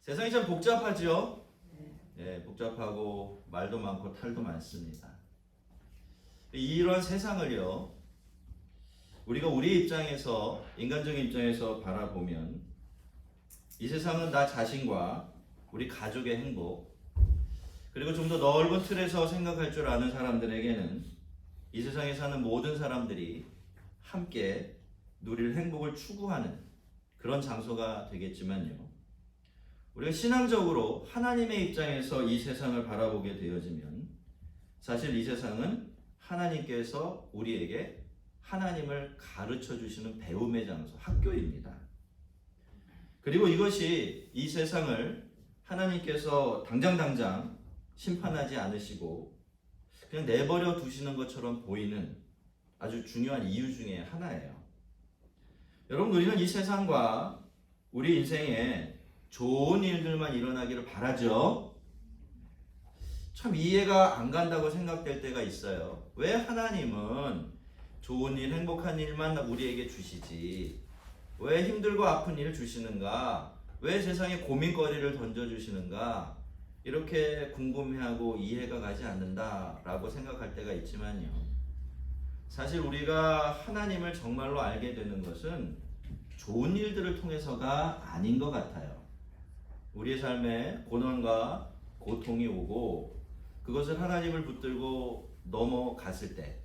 세상이 참 복잡하죠? 예, 복잡하고 말도 많고 탈도 많습니다. 이런 세상을요, 우리가 우리 입장에서, 인간적인 입장에서 바라보면 이 세상은 나 자신과 우리 가족의 행복, 그리고 좀 더 넓은 틀에서 생각할 줄 아는 사람들에게는 이 세상에 사는 모든 사람들이 함께 누릴 행복을 추구하는 그런 장소가 되겠지만요, 우리가 신앙적으로 하나님의 입장에서 이 세상을 바라보게 되어지면 사실 이 세상은 하나님께서 우리에게 하나님을 가르쳐 주시는 배움의 장소, 학교입니다. 그리고 이것이 이 세상을 하나님께서 당장 심판하지 않으시고 그냥 내버려 두시는 것처럼 보이는 아주 중요한 이유 중에 하나예요. 여러분, 우리는 이 세상과 우리 인생에 좋은 일들만 일어나기를 바라죠. 참 이해가 안 간다고 생각될 때가 있어요. 왜 하나님은 좋은 일, 행복한 일만 우리에게 주시지, 왜 힘들고 아픈 일을 주시는가, 왜 세상에 고민거리를 던져주시는가, 이렇게 궁금해하고 이해가 가지 않는다라고 생각할 때가 있지만요, 사실 우리가 하나님을 정말로 알게 되는 것은 좋은 일들을 통해서가 아닌 것 같아요. 우리의 삶에 고난과 고통이 오고 그것을 하나님을 붙들고 넘어갔을 때,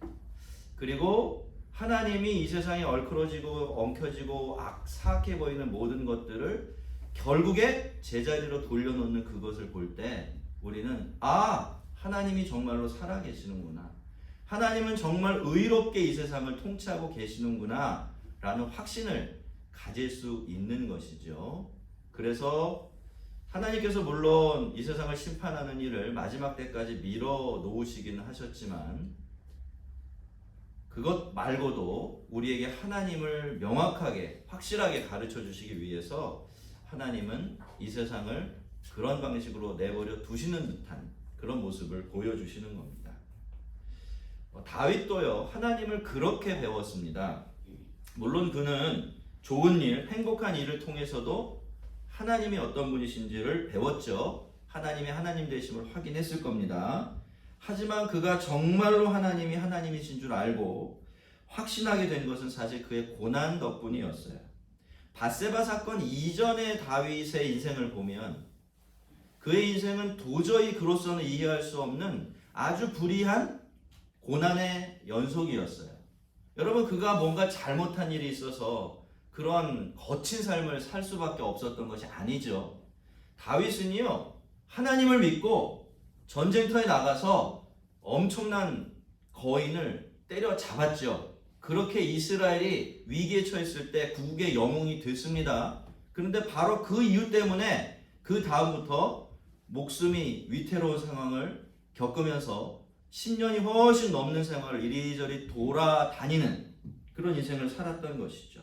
그리고 하나님이 이 세상에 얼크러지고 엉켜지고 사악해 보이는 모든 것들을 결국에 제자리로 돌려놓는 그것을 볼 때 우리는 하나님이 정말로 살아계시는구나, 하나님은 정말 의롭게 이 세상을 통치하고 계시는구나 라는 확신을 가질 수 있는 것이죠. 그래서 하나님께서 물론 이 세상을 심판하는 일을 마지막 때까지 미뤄 놓으시기는 하셨지만 그것 말고도 우리에게 하나님을 명확하게 확실하게 가르쳐 주시기 위해서 하나님은 이 세상을 그런 방식으로 내버려 두시는 듯한 그런 모습을 보여주시는 겁니다. 다윗도요, 하나님을 그렇게 배웠습니다. 물론 그는 좋은 일, 행복한 일을 통해서도 하나님이 어떤 분이신지를 배웠죠. 하나님의 하나님 되심을 확인했을 겁니다. 하지만 그가 정말로 하나님이 하나님이신 줄 알고 확신하게 된 것은 사실 그의 고난 덕분이었어요. 밧세바 사건 이전의 다윗의 인생을 보면 그의 인생은 도저히 그로서는 이해할 수 없는 아주 불의한 고난의 연속이었어요. 여러분, 그가 뭔가 잘못한 일이 있어서 그런 거친 삶을 살 수밖에 없었던 것이 아니죠. 다윗은요, 하나님을 믿고 전쟁터에 나가서 엄청난 거인을 때려잡았죠. 그렇게 이스라엘이 위기에 처했을 때 국의 영웅이 됐습니다. 그런데 바로 그 이유 때문에 그 다음부터 목숨이 위태로운 상황을 겪으면서 10년이 훨씬 넘는 생활을 이리저리 돌아다니는 그런 인생을 살았던 것이죠.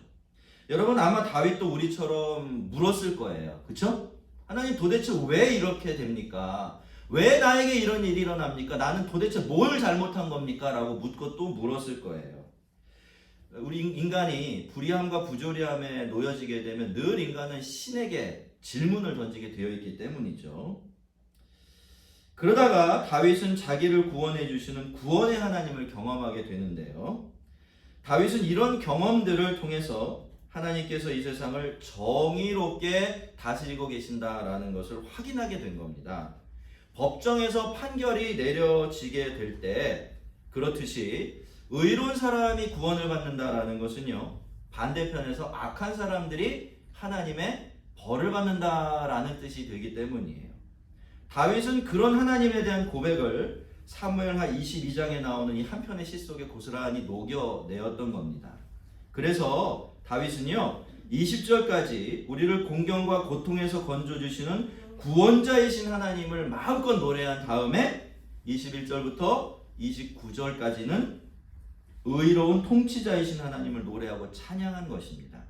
여러분, 아마 다윗도 우리처럼 물었을 거예요. 그렇죠? 하나님, 도대체 왜 이렇게 됩니까? 왜 나에게 이런 일이 일어납니까? 나는 도대체 뭘 잘못한 겁니까? 라고 묻고 또 물었을 거예요. 우리 인간이 불의함과 부조리함에 놓여지게 되면 늘 인간은 신에게 질문을 던지게 되어 있기 때문이죠. 그러다가 다윗은 자기를 구원해 주시는 구원의 하나님을 경험하게 되는데요, 다윗은 이런 경험들을 통해서 하나님께서 이 세상을 정의롭게 다스리고 계신다라는 것을 확인하게 된 겁니다. 법정에서 판결이 내려지게 될 때 그렇듯이 의로운 사람이 구원을 받는다라는 것은요, 반대편에서 악한 사람들이 하나님의 벌을 받는다라는 뜻이 되기 때문이에요. 다윗은 그런 하나님에 대한 고백을 사무엘하 22장에 나오는 이 한 편의 시 속에 고스란히 녹여내었던 겁니다. 그래서 다윗은요, 20절까지 우리를 공경과 고통에서 건져주시는 구원자이신 하나님을 마음껏 노래한 다음에 21절부터 29절까지는 의로운 통치자이신 하나님을 노래하고 찬양한 것입니다.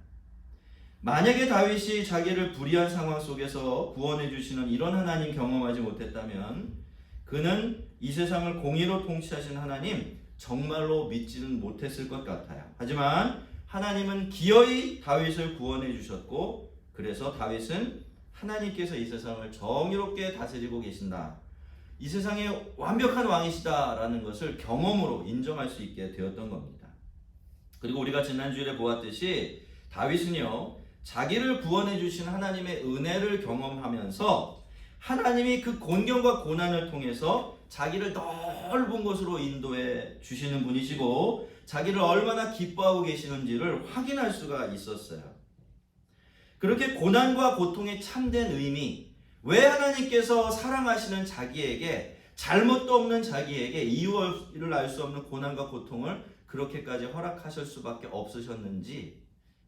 만약에 다윗이 자기를 불의한 상황 속에서 구원해 주시는 이런 하나님 경험하지 못했다면 그는 이 세상을 공의로 통치하신 하나님 정말로 믿지는 못했을 것 같아요. 하지만 하나님은 기어이 다윗을 구원해 주셨고, 그래서 다윗은 하나님께서 이 세상을 정의롭게 다스리고 계신다. 이 세상의 완벽한 왕이시다라는 것을 경험으로 인정할 수 있게 되었던 겁니다. 그리고 우리가 지난주에 보았듯이 다윗은요, 자기를 구원해 주신 하나님의 은혜를 경험하면서 하나님이 그 곤경과 고난을 통해서 자기를 넓은 곳으로 인도해 주시는 분이시고 자기를 얼마나 기뻐하고 계시는지를 확인할 수가 있었어요. 그렇게 고난과 고통의 참된 의미, 왜 하나님께서 사랑하시는 자기에게, 잘못도 없는 자기에게 이유를 알 수 없는 고난과 고통을 그렇게까지 허락하실 수밖에 없으셨는지,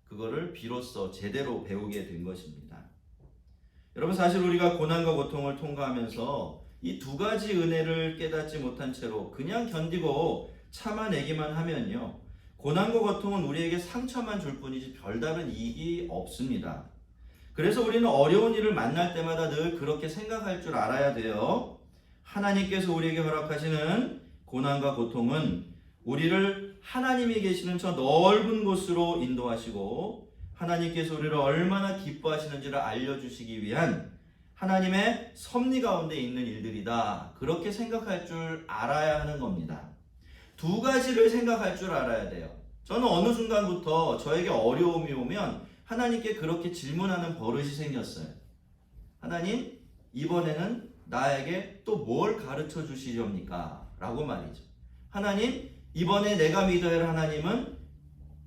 그거를 비로소 제대로 배우게 된 것입니다. 여러분, 사실 우리가 고난과 고통을 통과하면서 이 두 가지 은혜를 깨닫지 못한 채로 그냥 견디고 참아내기만 하면요, 고난과 고통은 우리에게 상처만 줄 뿐이지 별다른 이익이 없습니다. 그래서 우리는 어려운 일을 만날 때마다 늘 그렇게 생각할 줄 알아야 돼요. 하나님께서 우리에게 허락하시는 고난과 고통은 우리를 하나님이 계시는 저 넓은 곳으로 인도하시고 하나님께서 우리를 얼마나 기뻐하시는지를 알려주시기 위한 하나님의 섭리 가운데 있는 일들이다. 그렇게 생각할 줄 알아야 하는 겁니다. 두 가지를 생각할 줄 알아야 돼요. 저는 어느 순간부터 저에게 어려움이 오면 하나님께 그렇게 질문하는 버릇이 생겼어요. 하나님, 이번에는 나에게 또 뭘 가르쳐 주시렵니까? 라고 말이죠. 하나님, 이번에 내가 믿어야 할 하나님은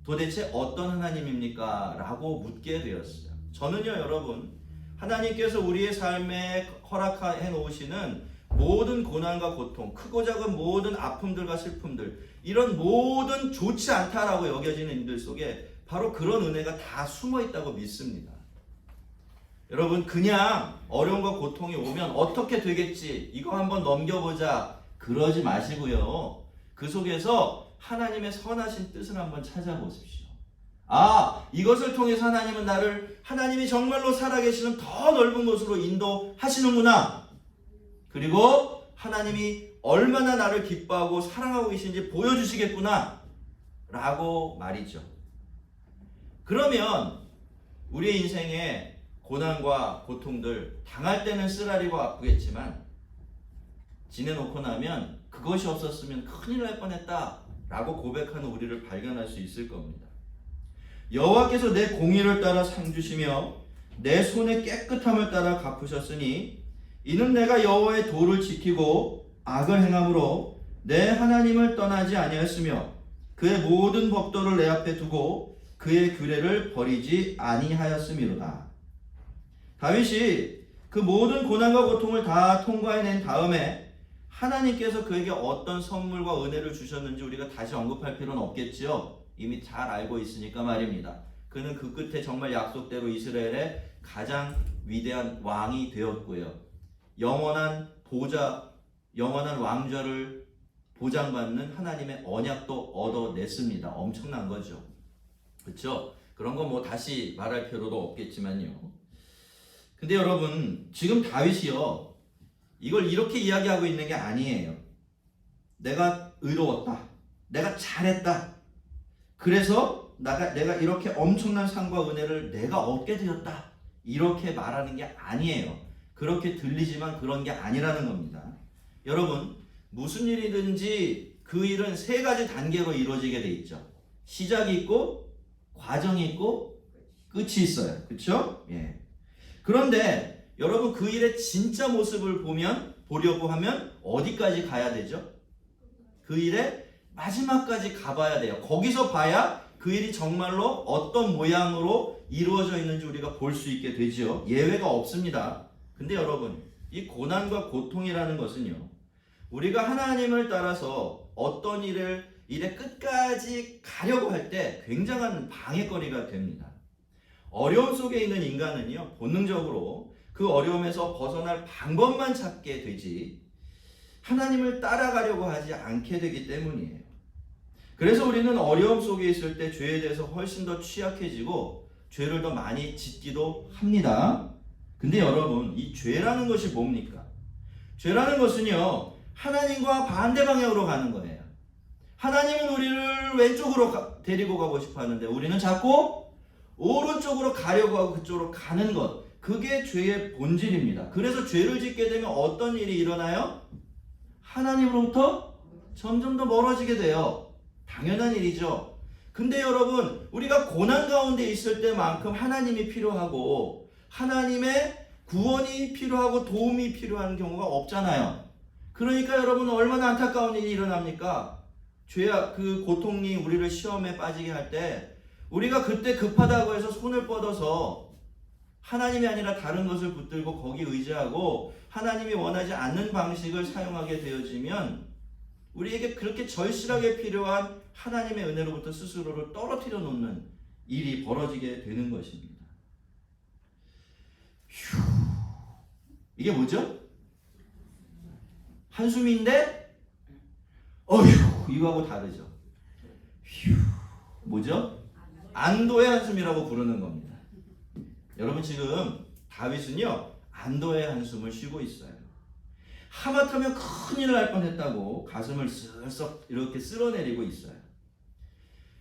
도대체 어떤 하나님입니까? 라고 묻게 되었어요. 저는요, 여러분, 하나님께서 우리의 삶에 허락해 놓으시는 모든 고난과 고통, 크고 작은 모든 아픔들과 슬픔들, 이런 모든 좋지 않다라고 여겨지는 일들 속에 바로 그런 은혜가 다 숨어 있다고 믿습니다. 여러분, 그냥 어려움과 고통이 오면 어떻게 되겠지, 이거 한번 넘겨보자, 그러지 마시고요. 그 속에서 하나님의 선하신 뜻을 한번 찾아보십시오. 아, 이것을 통해서 하나님이 정말로 살아계시는 더 넓은 곳으로 인도하시는구나. 그리고 하나님이 얼마나 나를 기뻐하고 사랑하고 계신지 보여주시겠구나 라고 말이죠. 그러면 우리의 인생에 고난과 고통들 당할 때는 쓰라리고 아프겠지만 지내놓고 나면 그것이 없었으면 큰일 날 뻔했다 라고 고백하는 우리를 발견할 수 있을 겁니다. 여호와께서 내 공의를 따라 상 주시며 내 손의 깨끗함을 따라 갚으셨으니 이는 내가 여호와의 도를 지키고 악을 행함으로 내 하나님을 떠나지 아니하였으며 그의 모든 법도를 내 앞에 두고 그의 규례를 버리지 아니하였음이로다. 다윗이 그 모든 고난과 고통을 다 통과해낸 다음에 하나님께서 그에게 어떤 선물과 은혜를 주셨는지 우리가 다시 언급할 필요는 없겠지요. 이미 잘 알고 있으니까 말입니다. 그는 그 끝에 정말 약속대로 이스라엘의 가장 위대한 왕이 되었고요. 영원한 보좌, 영원한 왕좌를 보장받는 하나님의 언약도 얻어냈습니다. 엄청난 거죠. 그렇죠? 그런 거 뭐 다시 말할 필요도 없겠지만요. 근데 여러분, 지금 다윗이요, 이걸 이렇게 이야기하고 있는 게 아니에요. 내가 의로웠다, 내가 잘했다, 그래서 내가 이렇게 엄청난 상과 은혜를 내가 얻게 되었다, 이렇게 말하는 게 아니에요. 그렇게 들리지만 그런 게 아니라는 겁니다. 여러분, 무슨 일이든지 그 일은 세 가지 단계로 이루어지게 돼 있죠. 시작이 있고 과정이 있고 끝이 있어요. 그렇죠? 예. 그런데 여러분, 그 일의 진짜 모습을 보려고 하면 어디까지 가야 되죠? 그 일의 마지막까지 가봐야 돼요. 거기서 봐야 그 일이 정말로 어떤 모양으로 이루어져 있는지 우리가 볼 수 있게 되죠. 예외가 없습니다. 근데 여러분, 이 고난과 고통이라는 것은요, 우리가 하나님을 따라서 어떤 일의 끝까지 가려고 할 때 굉장한 방해거리가 됩니다. 어려움 속에 있는 인간은요, 본능적으로 그 어려움에서 벗어날 방법만 찾게 되지 하나님을 따라가려고 하지 않게 되기 때문이에요. 그래서 우리는 어려움 속에 있을 때 죄에 대해서 훨씬 더 취약해지고 죄를 더 많이 짓기도 합니다. 근데 여러분, 이 죄라는 것이 뭡니까? 죄라는 것은요, 하나님과 반대 방향으로 가는 거예요. 하나님은 우리를 왼쪽으로 데리고 가고 싶어 하는데 우리는 자꾸 오른쪽으로 가려고 하고 그쪽으로 가는 것, 그게 죄의 본질입니다. 그래서 죄를 짓게 되면 어떤 일이 일어나요? 하나님으로부터 점점 더 멀어지게 돼요. 당연한 일이죠. 근데 여러분, 우리가 고난 가운데 있을 때만큼 하나님이 필요하고 하나님의 구원이 필요하고 도움이 필요한 경우가 없잖아요. 그러니까 여러분, 얼마나 안타까운 일이 일어납니까? 죄악, 그 고통이 우리를 시험에 빠지게 할 때 우리가 그때 급하다고 해서 손을 뻗어서 하나님이 아니라 다른 것을 붙들고 거기 의지하고 하나님이 원하지 않는 방식을 사용하게 되어지면 우리에게 그렇게 절실하게 필요한 하나님의 은혜로부터 스스로를 떨어뜨려 놓는 일이 벌어지게 되는 것입니다. 휴. 이게 뭐죠? 한숨인데 어휴, 이거하고 다르죠. 휴. 뭐죠? 안도의 한숨이라고 부르는 겁니다. 여러분, 지금 다윗은요 안도의 한숨을 쉬고 있어요. 하마터면 큰일 날 뻔했다고 가슴을 슬쩍 이렇게 쓸어내리고 있어요.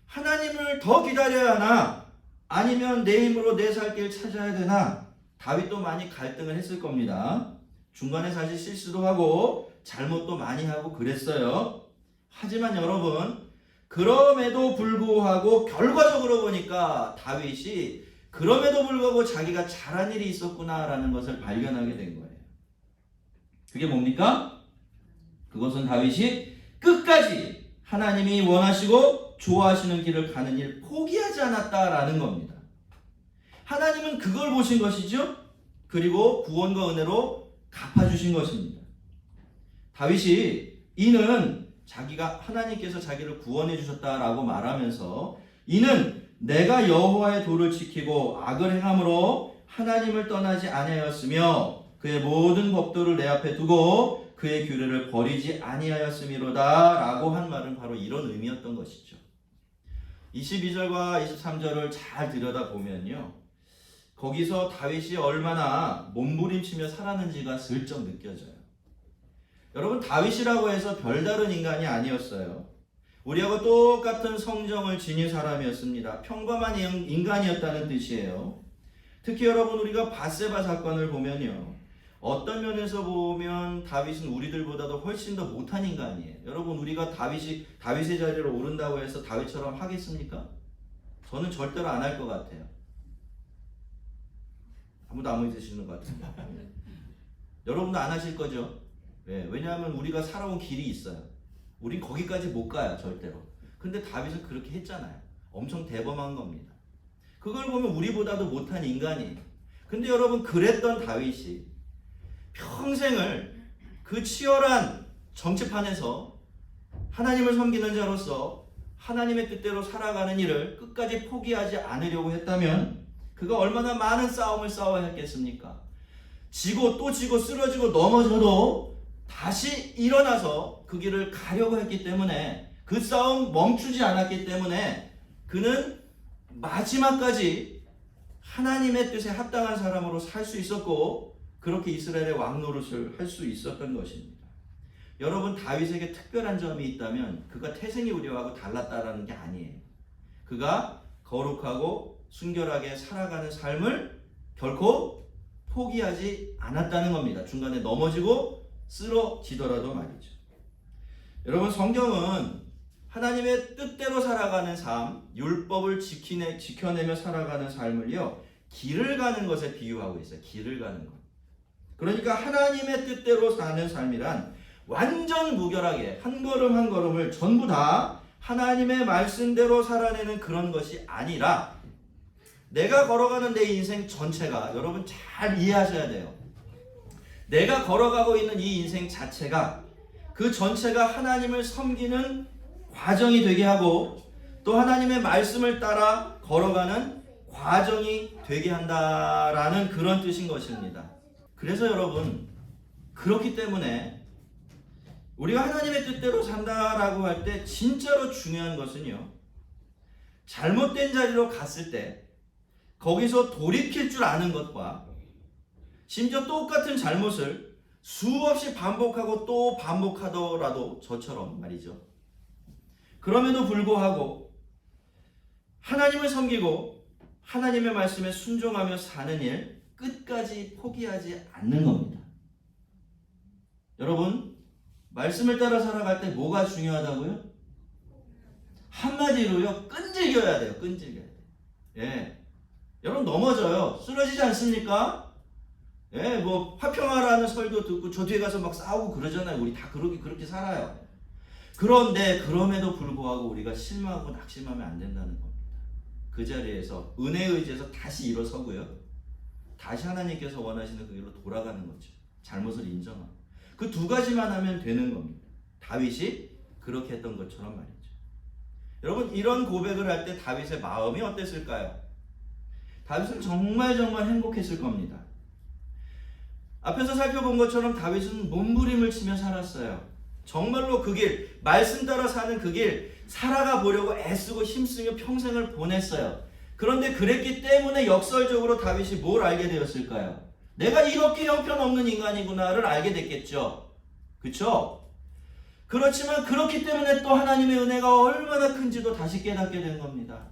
하나님을 더 기다려야 하나? 아니면 내 힘으로 내 살 길 찾아야 되나? 다윗도 많이 갈등을 했을 겁니다. 중간에 사실 실수도 하고 잘못도 많이 하고 그랬어요. 하지만 여러분, 그럼에도 불구하고 결과적으로 보니까 다윗이 그럼에도 불구하고 자기가 잘한 일이 있었구나라는 것을 발견하게 된 거예요. 그게 뭡니까? 그것은 다윗이 끝까지 하나님이 원하시고 좋아하시는 길을 가는 일 포기하지 않았다라는 겁니다. 하나님은 그걸 보신 것이죠. 그리고 구원과 은혜로 갚아주신 것입니다. 다윗이 이는 자기가 하나님께서 자기를 구원해 주셨다라고 말하면서 이는 내가 여호와의 도를 지키고 악을 행함으로 하나님을 떠나지 아니하였으며 그의 모든 법도를 내 앞에 두고 그의 규례를 버리지 아니하였음이로다 라고 한 말은 바로 이런 의미였던 것이죠. 22절과 23절을 잘 들여다보면요, 거기서 다윗이 얼마나 몸부림치며 살았는지가 슬쩍 느껴져요. 여러분, 다윗이라고 해서 별다른 인간이 아니었어요. 우리하고 똑같은 성정을 지닌 사람이었습니다. 평범한 인간이었다는 뜻이에요. 특히 여러분, 우리가 밧세바 사건을 보면요, 어떤 면에서 보면 다윗은 우리들보다도 훨씬 더 못한 인간이에요. 여러분, 우리가 다윗의 자리로 오른다고 해서 다윗처럼 하겠습니까? 저는 절대로 안 할 것 같아요. 아무도 안 믿으시는 것 같은데. 여러분도 안 하실 거죠? 네, 왜냐하면 우리가 살아온 길이 있어요. 우린 거기까지 못 가요, 절대로. 근데 다윗은 그렇게 했잖아요. 엄청 대범한 겁니다. 그걸 보면 우리보다도 못한 인간이에요. 근데 여러분, 그랬던 다윗이 평생을 그 치열한 정치판에서 하나님을 섬기는 자로서 하나님의 뜻대로 살아가는 일을 끝까지 포기하지 않으려고 했다면 그가 얼마나 많은 싸움을 싸워야 했겠습니까? 지고 또 지고 쓰러지고 넘어져도 다시 일어나서 그 길을 가려고 했기 때문에, 그 싸움 멈추지 않았기 때문에 그는 마지막까지 하나님의 뜻에 합당한 사람으로 살 수 있었고 그렇게 이스라엘의 왕 노릇을 할 수 있었던 것입니다. 여러분, 다윗에게 특별한 점이 있다면 그가 태생이 우리하고 달랐다라는 게 아니에요. 그가 거룩하고 순결하게 살아가는 삶을 결코 포기하지 않았다는 겁니다. 중간에 넘어지고 쓰러지더라도 말이죠. 여러분, 성경은 하나님의 뜻대로 살아가는 삶, 율법을 지켜내며 살아가는 삶을요, 길을 가는 것에 비유하고 있어요. 길을 가는 것. 그러니까 하나님의 뜻대로 사는 삶이란 완전 무결하게 한 걸음 한 걸음을 전부 다 하나님의 말씀대로 살아내는 그런 것이 아니라, 내가 걸어가는 내 인생 전체가, 여러분 잘 이해하셔야 돼요. 내가 걸어가고 있는 이 인생 자체가, 그 전체가 하나님을 섬기는 과정이 되게 하고 또 하나님의 말씀을 따라 걸어가는 과정이 되게 한다라는 그런 뜻인 것입니다. 그래서 여러분, 그렇기 때문에 우리가 하나님의 뜻대로 산다라고 할 때 진짜로 중요한 것은요, 잘못된 자리로 갔을 때 거기서 돌이킬 줄 아는 것과 심지어 똑같은 잘못을 수없이 반복하고 또 반복하더라도, 저처럼 말이죠, 그럼에도 불구하고 하나님을 섬기고 하나님의 말씀에 순종하며 사는 일, 끝까지 포기하지 않는 겁니다. 여러분, 말씀을 따라 살아갈 때 뭐가 중요하다고요? 한마디로요, 끈질겨야 돼요. 끈질겨야 돼요. 예. 여러분 넘어져요. 쓰러지지 않습니까? 예, 뭐 화평하라는 설교 듣고 저 뒤에 가서 막 싸우고 그러잖아요. 우리 다 그렇게 살아요. 그런데 그럼에도 불구하고 우리가 실망하고 낙심하면 안 된다는 겁니다. 그 자리에서 은혜에 의지해서 다시 일어서고요. 다시 하나님께서 원하시는 그 길로 돌아가는 거죠. 잘못을 인정하고. 그 두 가지만 하면 되는 겁니다. 다윗이 그렇게 했던 것처럼 말이죠. 여러분, 이런 고백을 할 때 다윗의 마음이 어땠을까요? 다윗은 정말 행복했을 겁니다. 앞에서 살펴본 것처럼 다윗은 몸부림을 치며 살았어요. 정말로 그 길, 말씀 따라 사는 그 길 살아가 보려고 애쓰고 힘쓰며 평생을 보냈어요. 그런데 그랬기 때문에 역설적으로 다윗이 뭘 알게 되었을까요? 내가 이렇게 형편없는 인간이구나를 알게 됐겠죠. 그렇죠? 그렇지만 그렇기 때문에 또 하나님의 은혜가 얼마나 큰지도 다시 깨닫게 된 겁니다.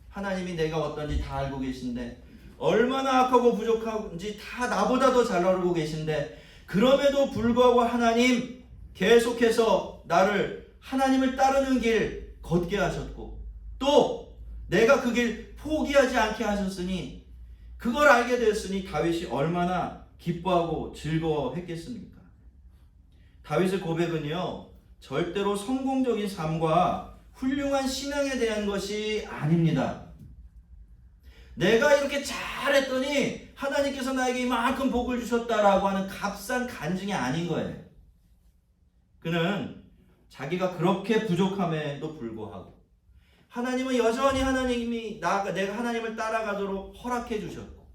하나님이 내가 어떤지 다 알고 계신데, 얼마나 악하고 부족한지 다 나보다 더 잘 알고 계신데, 그럼에도 불구하고 하나님 계속해서 나를 하나님을 따르는 길 걷게 하셨고, 또 내가 그 길 포기하지 않게 하셨으니, 그걸 알게 되었으니 다윗이 얼마나 기뻐하고 즐거워했겠습니까? 다윗의 고백은요, 절대로 성공적인 삶과 훌륭한 신앙에 대한 것이 아닙니다. 내가 이렇게 잘했더니 하나님께서 나에게 이만큼 복을 주셨다라고 하는 값싼 간증이 아닌 거예요. 그는 자기가 그렇게 부족함에도 불구하고 하나님은 여전히 내가 하나님을 따라가도록 허락해 주셨고,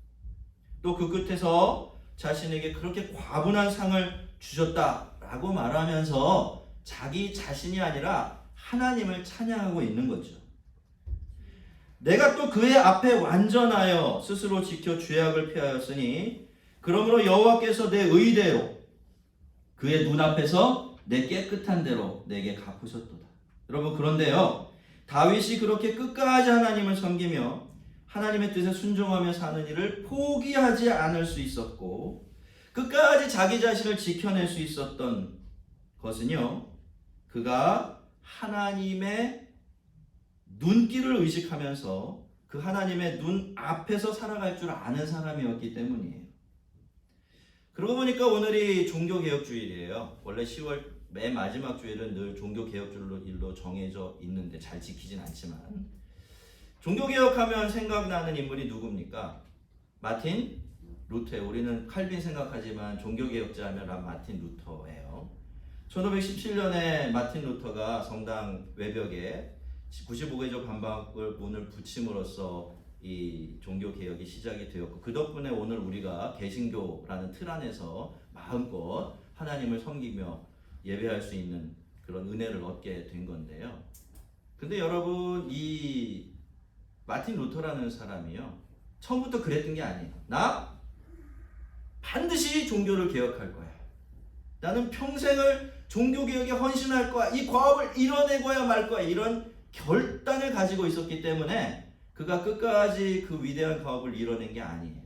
또 그 끝에서 자신에게 그렇게 과분한 상을 주셨다라고 말하면서 자기 자신이 아니라 하나님을 찬양하고 있는 거죠. 내가 또 그의 앞에 완전하여 스스로 지켜 죄악을 피하였으니 그러므로 여호와께서 내 의대로 그의 눈앞에서 내 깨끗한 대로 내게 갚으셨도다. 여러분, 그런데요, 다윗이 그렇게 끝까지 하나님을 섬기며 하나님의 뜻에 순종하며 사는 일을 포기하지 않을 수 있었고, 끝까지 자기 자신을 지켜낼 수 있었던 것은요, 그가 하나님의 눈길을 의식하면서 그 하나님의 눈 앞에서 살아갈 줄 아는 사람이었기 때문이에요. 그러고 보니까 오늘이 종교개혁주일이에요. 원래 10월 맨 마지막 주일은 늘 종교개혁주일로 정해져 있는데 잘 지키진 않지만, 종교개혁하면 생각나는 인물이 누굽니까? 마틴 루터. 우리는 칼빈 생각하지만 종교개혁자 하면 마틴 루터예요. 1517년에 마틴 루터가 성당 외벽에 95개조 반박을 문을 붙임으로써 이 종교개혁이 시작이 되었고, 그 덕분에 오늘 우리가 개신교라는 틀 안에서 마음껏 하나님을 섬기며 예배할 수 있는 그런 은혜를 얻게 된 건데요. 근데 여러분, 이 마틴 루터라는 사람이요, 처음부터 그랬던 게 아니에요. 나 반드시 종교를 개혁할 거야. 나는 평생을 종교개혁에 헌신할 거야. 이 과업을 이뤄내고야 말 거야. 이런 결단을 가지고 있었기 때문에 그가 끝까지 그 위대한 과업을 이뤄낸 게 아니에요.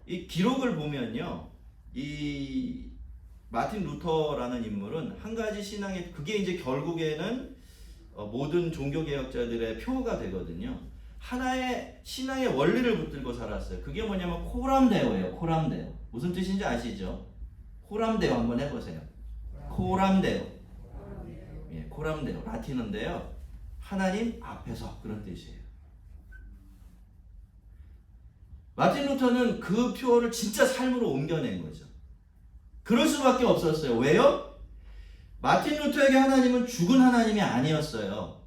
이 기록을 보면요, 이 마틴 루터라는 인물은 한 가지 신앙의, 그게 이제 결국에는 모든 종교개혁자들의 표가 되거든요. 하나의 신앙의 원리를 붙들고 살았어요. 그게 뭐냐면 코람데오예요. 코람데오. 무슨 뜻인지 아시죠? 코람데오 한번 해보세요. 코람데오. 예, 코람데오. 라틴어인데요, 하나님 앞에서, 그런 뜻이에요. 마틴 루터는 그 표를 진짜 삶으로 옮겨낸 거죠. 그럴 수밖에 없었어요. 왜요? 마틴 루터에게 하나님은 죽은 하나님이 아니었어요.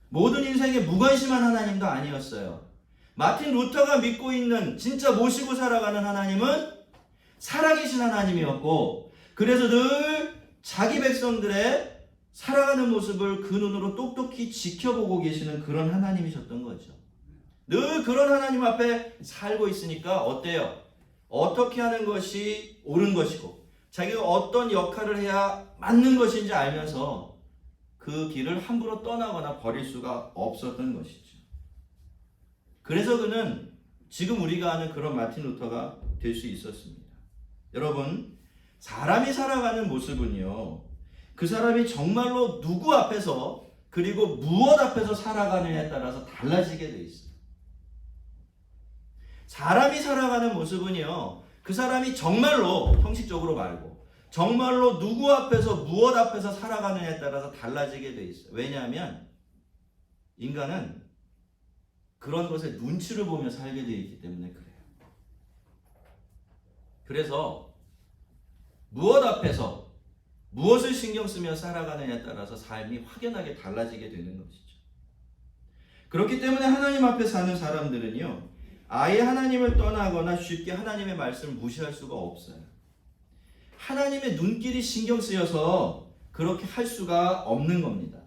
모든 인생에 무관심한 하나님도 아니었어요. 마틴 루터가 믿고 있는, 진짜 모시고 살아가는 하나님은 살아계신 하나님이었고, 그래서 늘 자기 백성들의 살아가는 모습을 그 눈으로 똑똑히 지켜보고 계시는 그런 하나님이셨던 거죠. 늘 그런 하나님 앞에 살고 있으니까 어때요? 어떻게 하는 것이 옳은 것이고 자기가 어떤 역할을 해야 맞는 것인지 알면서 그 길을 함부로 떠나거나 버릴 수가 없었던 것이죠. 그래서 그는 지금 우리가 아는 그런 마틴 루터가 될 수 있었습니다. 여러분, 사람이 살아가는 모습은요, 그 사람이 정말로 누구 앞에서 그리고 무엇 앞에서 살아가느냐에 따라서 달라지게 돼 있어요. 사람이 살아가는 모습은요, 그 사람이 정말로, 형식적으로 말고 정말로 누구 앞에서 무엇 앞에서 살아가느냐에 따라서 달라지게 돼 있어요. 왜냐하면 인간은 그런 것에 눈치를 보며 살게 되어 있기 때문에 그래요. 그래서 무엇 앞에서 무엇을 신경 쓰며 살아가느냐에 따라서 삶이 확연하게 달라지게 되는 것이죠. 그렇기 때문에 하나님 앞에 사는 사람들은요, 아예 하나님을 떠나거나 쉽게 하나님의 말씀을 무시할 수가 없어요. 하나님의 눈길이 신경 쓰여서 그렇게 할 수가 없는 겁니다.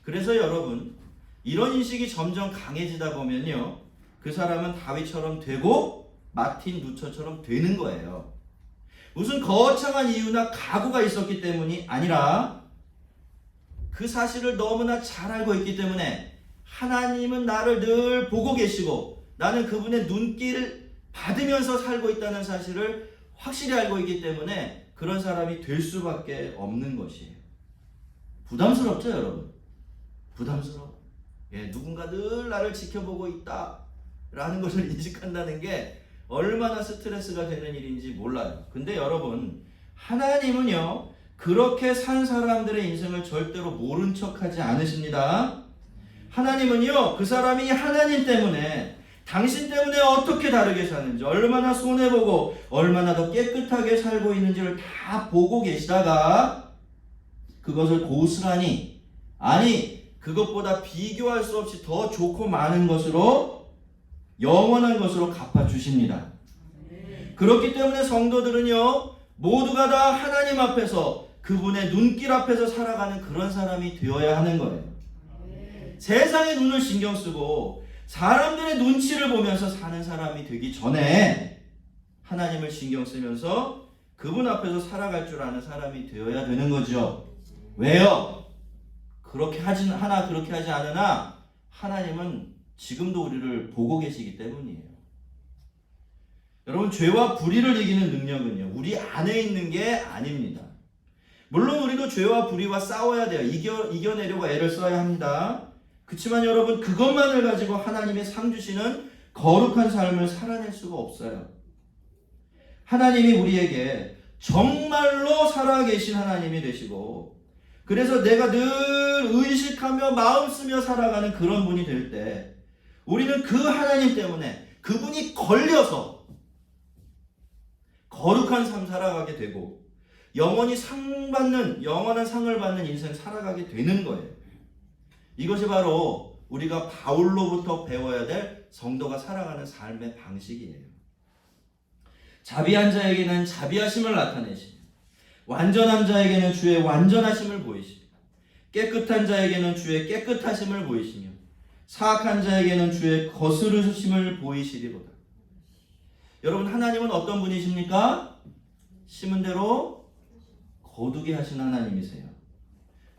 그래서 여러분, 이런 인식이 점점 강해지다 보면요, 그 사람은 다윗처럼 되고 마틴 루터처럼 되는 거예요. 무슨 거창한 이유나 각오가 있었기 때문이 아니라 그 사실을 너무나 잘 알고 있기 때문에 하나님은 나를 늘 보고 계시고 나는 그분의 눈길을 받으면서 살고 있다는 사실을 확실히 알고 있기 때문에 그런 사람이 될 수밖에 없는 것이에요. 부담스럽죠, 여러분? 부담스러워. 누군가 늘 나를 지켜보고 있다라는 것을 인식한다는 게 얼마나 스트레스가 되는 일인지 몰라요. 근데 여러분, 하나님은요, 그렇게 산 사람들의 인생을 절대로 모른 척하지 않으십니다. 하나님은요, 그 사람이 하나님 때문에, 당신 때문에 어떻게 다르게 사는지, 얼마나 손해보고 얼마나 더 깨끗하게 살고 있는지를 다 보고 계시다가 그것을 고스란히, 아니 그것보다 비교할 수 없이 더 좋고 많은 것으로, 영원한 것으로 갚아주십니다. 그렇기 때문에 성도들은요, 모두가 다 하나님 앞에서 그분의 눈길 앞에서 살아가는 그런 사람이 되어야 하는 거예요. 세상의 눈을 신경 쓰고 사람들의 눈치를 보면서 사는 사람이 되기 전에 하나님을 신경 쓰면서 그분 앞에서 살아갈 줄 아는 사람이 되어야 되는 거죠. 왜요? 그렇게 하지 않으나 하나님은 지금도 우리를 보고 계시기 때문이에요. 여러분, 죄와 불의를 이기는 능력은요, 우리 안에 있는 게 아닙니다. 물론 우리도 죄와 불의와 싸워야 돼요. 이겨내려고 애를 써야 합니다. 그렇지만 여러분, 그것만을 가지고 하나님의 상 주시는 거룩한 삶을 살아낼 수가 없어요. 하나님이 우리에게 정말로 살아계신 하나님이 되시고, 그래서 내가 늘 의식하며 마음 쓰며 살아가는 그런 분이 될 때 우리는 그 하나님 때문에 그분이 걸려서 거룩한 삶 살아가게 되고 영원한 상을 받는 인생 살아가게 되는 거예요. 이것이 바로 우리가 바울로부터 배워야 될 성도가 살아가는 삶의 방식이에요. 자비한 자에게는 자비하심을 나타내시며 완전한 자에게는 주의 완전하심을 보이시며 깨끗한 자에게는 주의 깨끗하심을 보이시며 사악한 자에게는 주의 거스르심을 보이시리로다. 여러분, 하나님은 어떤 분이십니까? 심은 대로 거두게 하신 하나님이세요.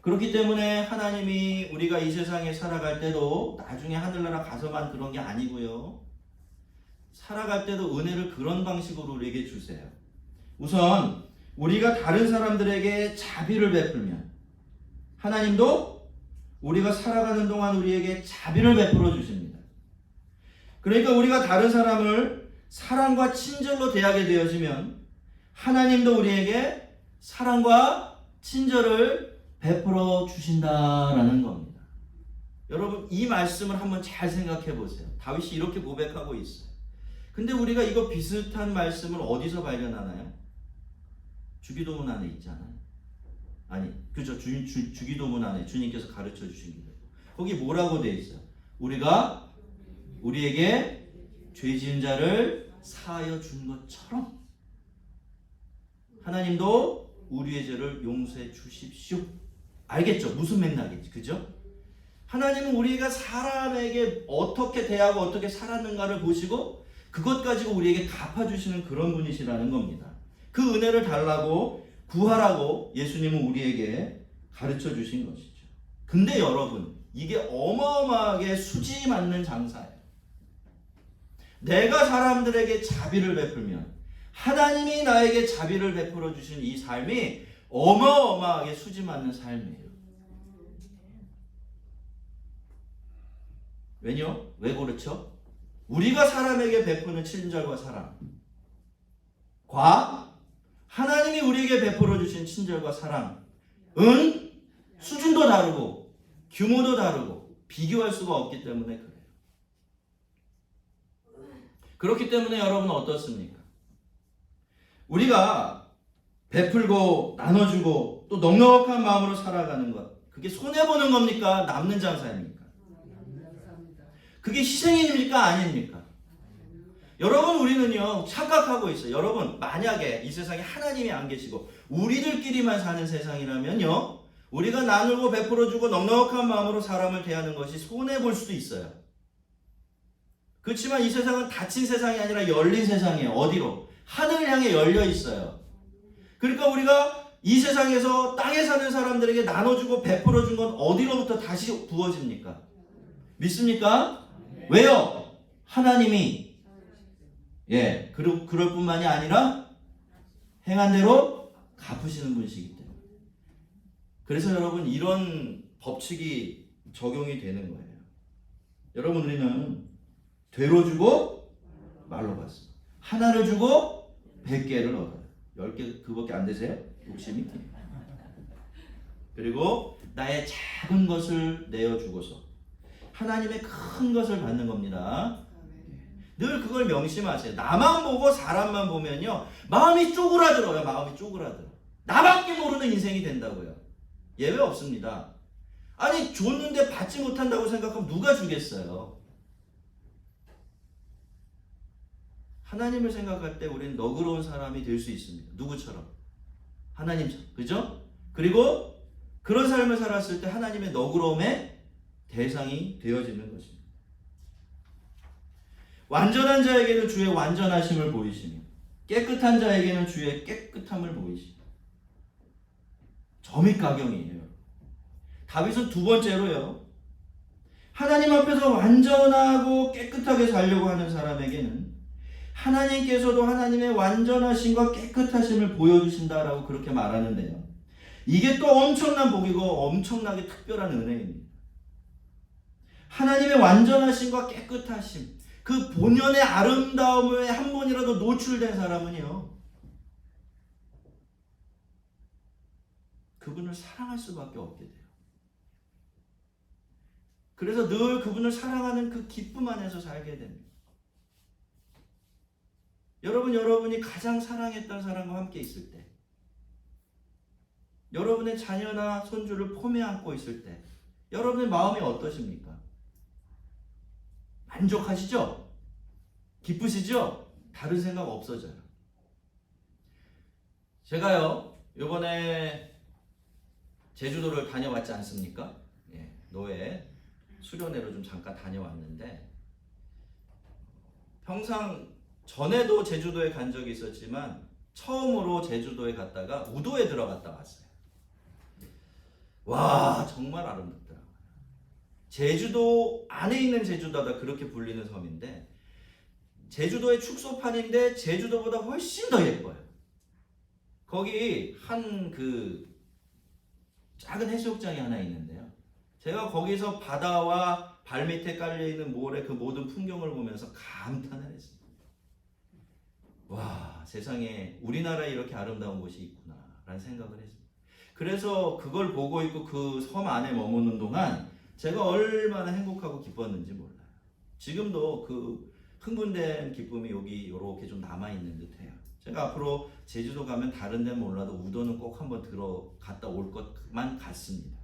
그렇기 때문에 하나님이 우리가 이 세상에 살아갈 때도 나중에 하늘나라 가서만 그런 게 아니고요, 살아갈 때도 은혜를 그런 방식으로 우리에게 주세요. 우선 우리가 다른 사람들에게 자비를 베풀면 하나님도 우리가 살아가는 동안 우리에게 자비를 베풀어 주십니다. 그러니까 우리가 다른 사람을 사랑과 친절로 대하게 되어지면 하나님도 우리에게 사랑과 친절을 베풀어 주신다라는 겁니다. 여러분, 이 말씀을 한번 잘 생각해 보세요. 다윗이 이렇게 고백하고 있어요. 근데 우리가 이거 비슷한 말씀을 어디서 발견하나요? 주기도문 안에 있잖아요. 아니, 그죠? 주기도문 안에 주님께서 가르쳐 주십니다. 거기 뭐라고 되어 있어요? 우리가 우리에게 죄 지은 자를 사하여 준 것처럼 하나님도 우리의 죄를 용서해 주십시오. 알겠죠? 무슨 맥락인지, 그죠? 하나님은 우리가 사람에게 어떻게 대하고 어떻게 살았는가를 보시고 그것 가지고 우리에게 갚아주시는 그런 분이시라는 겁니다. 그 은혜를 달라고 구하라고 예수님은 우리에게 가르쳐 주신 것이죠. 근데 여러분, 이게 어마어마하게 수지 맞는 장사예요. 내가 사람들에게 자비를 베풀면 하나님이 나에게 자비를 베풀어 주신 이 삶이 어마어마하게 수지맞는 삶이에요. 왜냐? 왜 그렇죠? 우리가 사람에게 베푸는 친절과 사랑과 하나님이 우리에게 베풀어 주신 친절과 사랑은 수준도 다르고 규모도 다르고 비교할 수가 없기 때문에 그래요. 그렇기 때문에 여러분 어떻습니까? 우리가 베풀고 나눠주고 또 넉넉한 마음으로 살아가는 것, 그게 손해보는 겁니까? 남는 장사입니까? 그게 희생입니까? 아닙니까? 여러분, 우리는요 착각하고 있어요. 여러분, 만약에 이 세상에 하나님이 안 계시고 우리들끼리만 사는 세상이라면요, 우리가 나누고 베풀어주고 넉넉한 마음으로 사람을 대하는 것이 손해볼 수도 있어요. 그렇지만 이 세상은 닫힌 세상이 아니라 열린 세상이에요. 어디로? 하늘을 향해 열려 있어요. 그러니까 우리가 이 세상에서 땅에 사는 사람들에게 나눠주고 베풀어준 건 어디로부터 다시 부어집니까? 믿습니까? 왜요? 하나님이 그럴 뿐만이 아니라 행한 대로 갚으시는 분이시기 때문에. 그래서 여러분, 이런 법칙이 적용이 되는 거예요. 여러분, 우리는 되로 주고 말로 받습니다. 하나를 주고 100개를 얻어요. 10개 그밖에 안 되세요? 욕심이? 그리고 나의 작은 것을 내어주고서 하나님의 큰 것을 받는 겁니다. 늘 그걸 명심하세요. 나만 보고 사람만 보면요, 마음이 쪼그라들어요. 마음이 쪼그라들어. 나밖에 모르는 인생이 된다고요. 예외 없습니다. 아니, 줬는데 받지 못한다고 생각하면 누가 주겠어요? 하나님을 생각할 때 우리는 너그러운 사람이 될 수 있습니다. 누구처럼? 하나님처럼. 그죠? 그리고 그런 삶을 살았을 때 하나님의 너그러움의 대상이 되어지는 것입니다. 완전한 자에게는 주의 완전하심을 보이시며 깨끗한 자에게는 주의 깨끗함을 보이시며. 점이 가경이에요. 다윗은 두 번째로요, 하나님 앞에서 완전하고 깨끗하게 살려고 하는 사람에게는 하나님께서도 하나님의 완전하심과 깨끗하심을 보여주신다라고 그렇게 말하는데요, 이게 또 엄청난 복이고 엄청나게 특별한 은혜입니다. 하나님의 완전하심과 깨끗하심, 그 본연의 아름다움에 한 번이라도 노출된 사람은요, 그분을 사랑할 수밖에 없게 돼요. 그래서 늘 그분을 사랑하는 그 기쁨 안에서 살게 됩니다. 여러분이 가장 사랑했던 사람과 함께 있을 때, 여러분의 자녀나 손주를 품에 안고 있을 때 여러분의 마음이 어떠십니까? 만족하시죠? 기쁘시죠? 다른 생각 없어져요. 제가요, 이번에 제주도를 다녀왔지 않습니까? 노예 수련회로 좀 잠깐 다녀왔는데, 평상 전에도 제주도에 간 적이 있었지만 처음으로 제주도에 갔다가 우도에 들어갔다 왔어요. 와, 정말 아름답더라고요. 제주도 안에 있는 제주도다 그렇게 불리는 섬인데, 제주도의 축소판인데 제주도보다 훨씬 더 예뻐요. 거기 한 그 작은 해수욕장이 하나 있는데요, 제가 거기서 바다와 발밑에 깔려있는 모래 그 모든 풍경을 보면서 감탄을 했습니다. 와, 세상에 우리나라에 이렇게 아름다운 곳이 있구나 라는 생각을 했습니다. 그래서 그걸 보고 있고 그 섬 안에 머무는 동안 제가 얼마나 행복하고 기뻤는지 몰라요. 지금도 그 흥분된 기쁨이 여기 이렇게 좀 남아있는 듯해요. 제가 앞으로 제주도 가면 다른 데는 몰라도 우도는 꼭 한번 들어갔다 올 것만 같습니다.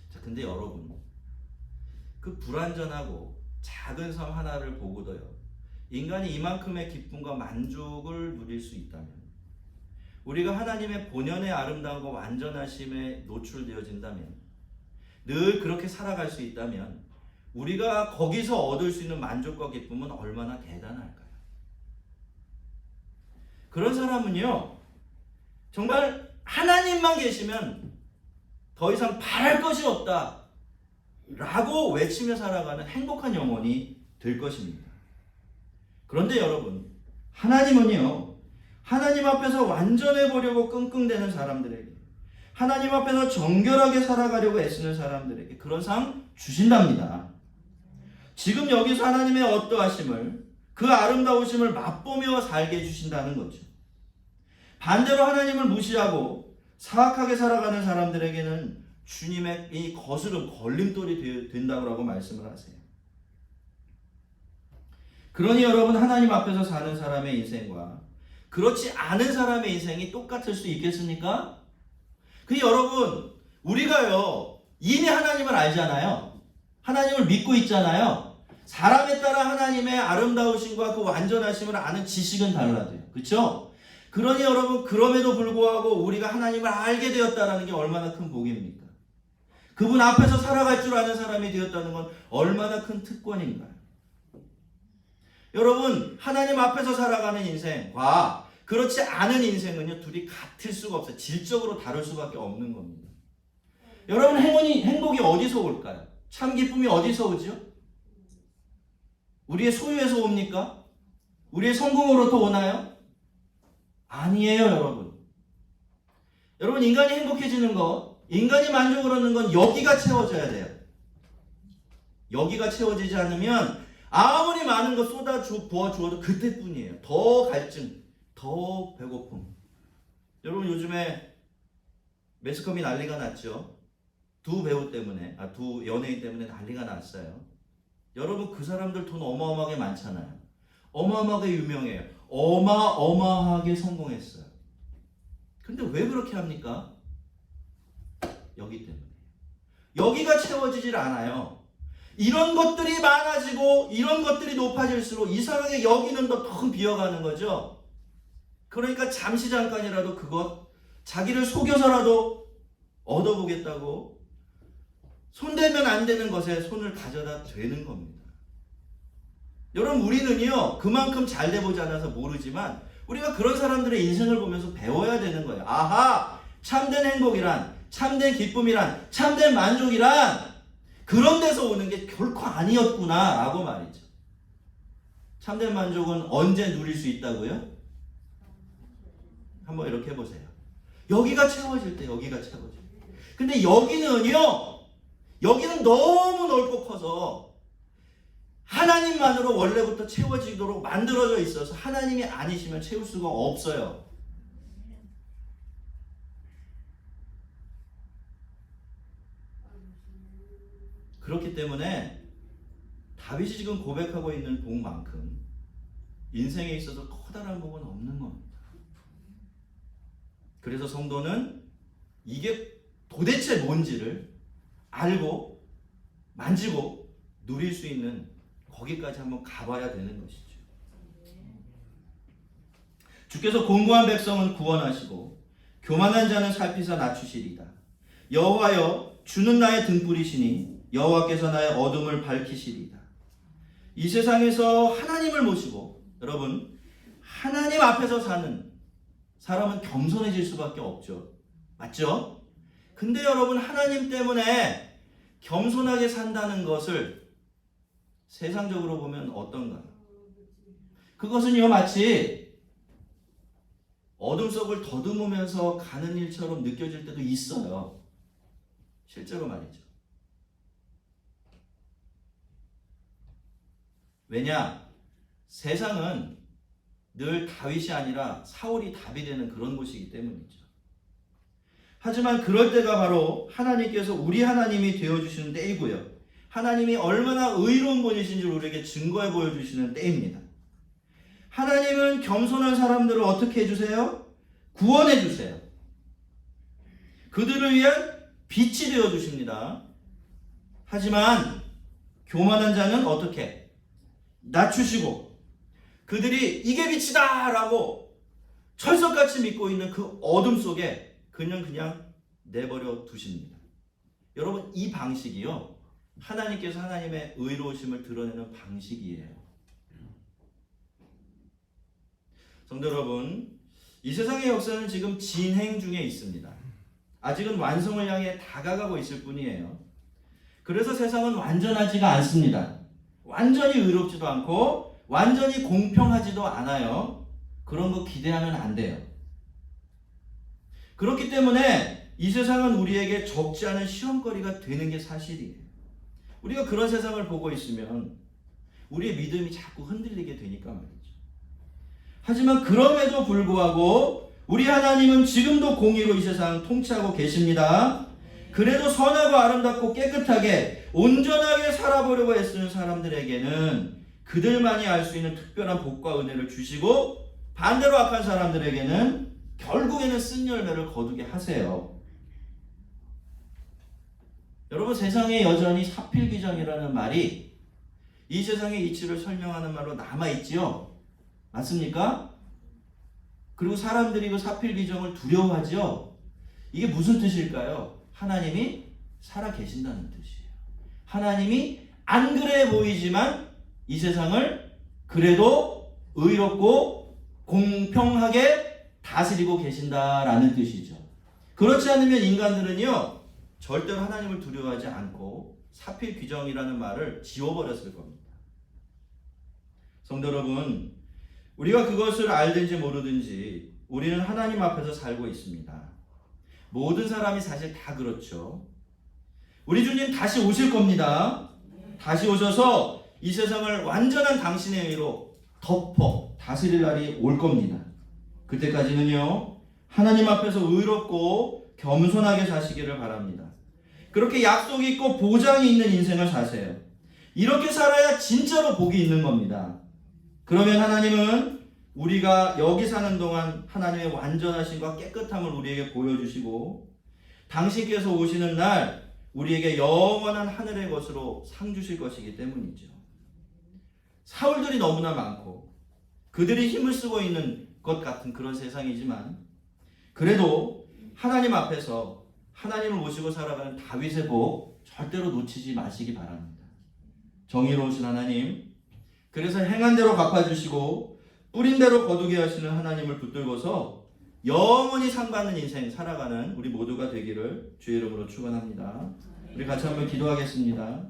자, 근데 여러분, 그 불완전하고 작은 섬 하나를 보고도요, 인간이 이만큼의 기쁨과 만족을 누릴 수 있다면, 우리가 하나님의 본연의 아름다움과 완전하심에 노출되어진다면, 늘 그렇게 살아갈 수 있다면, 우리가 거기서 얻을 수 있는 만족과 기쁨은 얼마나 대단할까요? 그런 사람은요, 정말 하나님만 계시면 더 이상 바랄 것이 없다 라고 외치며 살아가는 행복한 영혼이 될 것입니다. 그런데 여러분, 하나님은요, 하나님 앞에서 완전해 보려고 끙끙대는 사람들에게, 하나님 앞에서 정결하게 살아가려고 애쓰는 사람들에게 그런 상 주신답니다. 지금 여기서 하나님의 어떠하심을, 그 아름다우심을 맛보며 살게 해주신다는 거죠. 반대로 하나님을 무시하고 사악하게 살아가는 사람들에게는 주님의 이 거스름, 걸림돌이 된다고 말씀을 하세요. 그러니 여러분, 하나님 앞에서 사는 사람의 인생과 그렇지 않은 사람의 인생이 똑같을 수 있겠습니까? 여러분, 우리가요, 이미 하나님을 알잖아요. 하나님을 믿고 있잖아요. 사람에 따라 하나님의 아름다우심과 그 완전하심을 아는 지식은 달라져요. 그렇죠? 그러니 여러분, 그럼에도 불구하고 우리가 하나님을 알게 되었다는 게 얼마나 큰 복입니까? 그분 앞에서 살아갈 줄 아는 사람이 되었다는 건 얼마나 큰 특권인가요? 여러분, 하나님 앞에서 살아가는 인생과 그렇지 않은 인생은요, 둘이 같을 수가 없어요. 질적으로 다를 수밖에 없는 겁니다. 여러분, 행복이 어디서 올까요? 참 기쁨이 어디서 오죠? 우리의 소유에서 옵니까? 우리의 성공으로부터 오나요? 아니에요, 여러분. 여러분, 인간이 행복해지는 것, 인간이 만족을 얻는 건 여기가 채워져야 돼요. 여기가 채워지지 않으면 아무리 많은 거 쏟아 부어주어도 그때뿐이에요. 더 갈증, 더 배고픔. 여러분, 요즘에 매스컴이 난리가 났죠. 두 배우 때문에, 두 연예인 때문에 난리가 났어요. 여러분, 그 사람들 돈 어마어마하게 많잖아요. 어마어마하게 유명해요. 어마어마하게 성공했어요. 근데 왜 그렇게 합니까? 여기 때문에. 여기가 채워지질 않아요. 이런 것들이 많아지고 이런 것들이 높아질수록 이상하게 여기는 더 텅 비어가는 거죠. 그러니까 잠시 잠깐이라도 그것, 자기를 속여서라도 얻어보겠다고 손대면 안 되는 것에 손을 가져다 대는 겁니다. 여러분, 우리는요, 그만큼 잘 돼보지 않아서 모르지만 우리가 그런 사람들의 인생을 보면서 배워야 되는 거예요. 아하, 참된 행복이란, 참된 기쁨이란, 참된 만족이란 그런 데서 오는 게 결코 아니었구나 라고 말이죠. 참된 만족은 언제 누릴 수 있다고요? 한번 이렇게 해보세요. 여기가 채워질 때, 여기가 채워질 때. 근데 여기는요, 여기는 너무 넓고 커서 하나님만으로 원래부터 채워지도록 만들어져 있어서 하나님이 아니시면 채울 수가 없어요. 그렇기 때문에 다윗이 지금 고백하고 있는 복만큼 인생에 있어서 커다란 복은 없는 겁니다. 그래서 성도는 이게 도대체 뭔지를 알고 만지고 누릴 수 있는 거기까지 한번 가봐야 되는 것이죠. 주께서 공고한 백성은 구원하시고 교만한 자는 살피사 낮추시리다. 여호와여, 주는 나의 등불이시니 여호와께서 나의 어둠을 밝히시리다. 이 세상에서 하나님을 모시고, 여러분, 하나님 앞에서 사는 사람은 겸손해질 수밖에 없죠. 맞죠? 근데 여러분, 하나님 때문에 겸손하게 산다는 것을 세상적으로 보면 어떤가요? 그것은요, 마치 어둠 속을 더듬으면서 가는 일처럼 느껴질 때도 있어요. 실제로 말이죠. 왜냐? 세상은 늘 다윗이 아니라 사울이 답이 되는 그런 곳이기 때문이죠. 하지만 그럴 때가 바로 하나님께서 우리 하나님이 되어주시는 때이고요. 하나님이 얼마나 의로운 분이신 줄 우리에게 증거해 보여주시는 때입니다. 하나님은 겸손한 사람들을 어떻게 해주세요? 구원해 주세요. 그들을 위한 빛이 되어주십니다. 하지만 교만한 자는 어떻게? 낮추시고 그들이 이게 빛이다 라고 철석같이 믿고 있는 그 어둠 속에 그냥 내버려 두십니다. 여러분, 이 방식이요, 하나님께서 하나님의 의로우심을 드러내는 방식이에요. 성도 여러분, 이 세상의 역사는 지금 진행 중에 있습니다. 아직은 완성을 향해 다가가고 있을 뿐이에요. 그래서 세상은 완전하지가 않습니다. 완전히 의롭지도 않고 완전히 공평하지도 않아요. 그런 거 기대하면 안 돼요. 그렇기 때문에 이 세상은 우리에게 적지 않은 시험거리가 되는 게 사실이에요. 우리가 그런 세상을 보고 있으면 우리의 믿음이 자꾸 흔들리게 되니까 말이죠. 하지만 그럼에도 불구하고 우리 하나님은 지금도 공의로 이 세상을 통치하고 계십니다. 그래도 선하고 아름답고 깨끗하게 온전하게 살아보려고 애쓰는 사람들에게는 그들만이 알 수 있는 특별한 복과 은혜를 주시고, 반대로 악한 사람들에게는 결국에는 쓴 열매를 거두게 하세요. 여러분, 세상에 여전히 사필귀정이라는 말이 이 세상의 이치를 설명하는 말로 남아있지요? 맞습니까? 그리고 사람들이 그 사필귀정을 두려워하죠? 이게 무슨 뜻일까요? 하나님이 살아계신다는 뜻이에요. 하나님이 안 그래 보이지만 이 세상을 그래도 의롭고 공평하게 다스리고 계신다라는 뜻이죠. 그렇지 않으면 인간들은요, 절대로 하나님을 두려워하지 않고 사필귀정이라는 말을 지워버렸을 겁니다. 성도 여러분, 우리가 그것을 알든지 모르든지 우리는 하나님 앞에서 살고 있습니다. 모든 사람이 사실 다 그렇죠. 우리 주님 다시 오실 겁니다. 다시 오셔서 이 세상을 완전한 당신의 의로 덮어 다스릴 날이 올 겁니다. 그때까지는요, 하나님 앞에서 의롭고 겸손하게 사시기를 바랍니다. 그렇게 약속이 있고 보장이 있는 인생을 사세요. 이렇게 살아야 진짜로 복이 있는 겁니다. 그러면 하나님은 우리가 여기 사는 동안 하나님의 완전하심과 깨끗함을 우리에게 보여주시고, 당신께서 오시는 날 우리에게 영원한 하늘의 것으로 상 주실 것이기 때문이죠. 사울들이 너무나 많고 그들이 힘을 쓰고 있는 것 같은 그런 세상이지만, 그래도 하나님 앞에서 하나님을 모시고 살아가는 다윗의 복 절대로 놓치지 마시기 바랍니다. 정의로우신 하나님, 그래서 행한 대로 갚아주시고 뿌린 대로 거두게 하시는 하나님을 붙들고서 영원히 상 받는 인생 살아가는 우리 모두가 되기를 주의 이름으로 축원합니다. 우리 같이 한번 기도하겠습니다.